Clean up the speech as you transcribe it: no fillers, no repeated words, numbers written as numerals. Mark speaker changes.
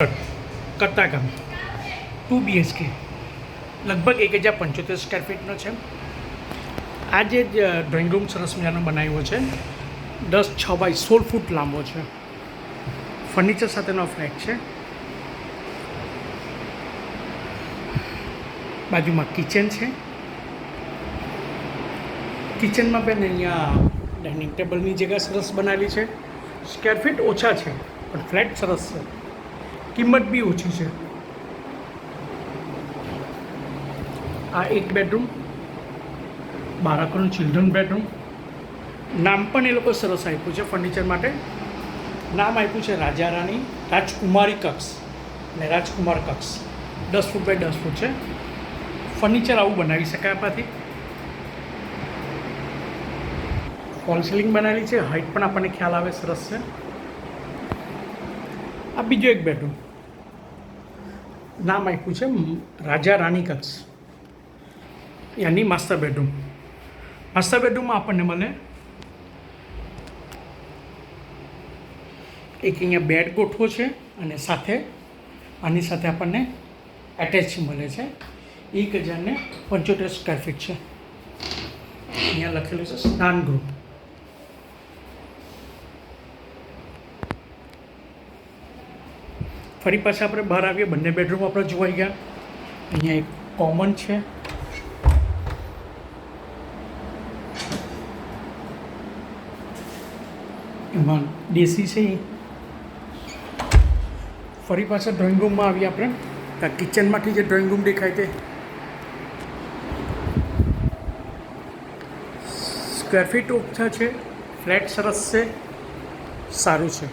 Speaker 1: કતાગામ 2 BHK લગભગ 1075 square ફીટનો છે. આ જે ડ્રોઈંગ રૂમ સરસ મજાનો બનાવ્યો છે, 10 6 બાય 16 ફૂટ લાંબો છે. ફર્નિચર સાથેનો ફ્લેટ છે. બાજુમાં કિચન છે. કિચનમાં પણ અહીંયા ડાઇનિંગ ટેબલની જગ્યા સરસ બનાવેલી છે. સ્ક્વેર ફીટ ઓછા છે પણ ફ્લેટ સરસ છે. કિંમત બી ઓછી છે. આ એક બેડરૂમ, બાળકોનું ચિલ્ડ્રન બેડરૂમ. નામ પણ એ લોકો સરસ આપ્યું છે ફર્નિચર માટે. નામ આપ્યું છે રાજા રાણી રાજકુમારી કક્ષ અને રાજકુમાર કક્ષ. 10 ફૂટ બાય 10 ફૂટ છે. ફર્નિચર આવું બનાવી શકાય આપણાથી. ફોલ સીલિંગ બનાવેલી છે. હાઇટ પણ આપણને ખ્યાલ આવે સરસ છે. આ બીજો એક બેડરૂમ, નામ આપ્યું છે રાજા રાણી કક્ષ, યાની માસ્ટર બેડરૂમ. માસ્ટર બેડરૂમમાં આપણને મળે એક અહીંયા બેડ ગોઠવો છે અને સાથે આની સાથે આપણને એટેચ મળે છે. 1075 સ્ક્વેર ફીટ છે. અહીંયા લખેલું છે સ્નાનગૃહ. ફરી પાછા આપણે બહાર આવીએ, બંને બેડરૂમ આપણે જોવાઈ ગયા. અહીંયા એક કોમન છે. એમાં દેશી છે. ફરી પાછા ડ્રોઈંગ રૂમમાં આવીએ આપણે. ત્યાં કિચનમાંથી જે ડ્રોઈંગ રૂમ દેખાય તે સ્ક્વેર ફીટ ઓછા છે. ફ્લેટ સરસ છે, સારું છે.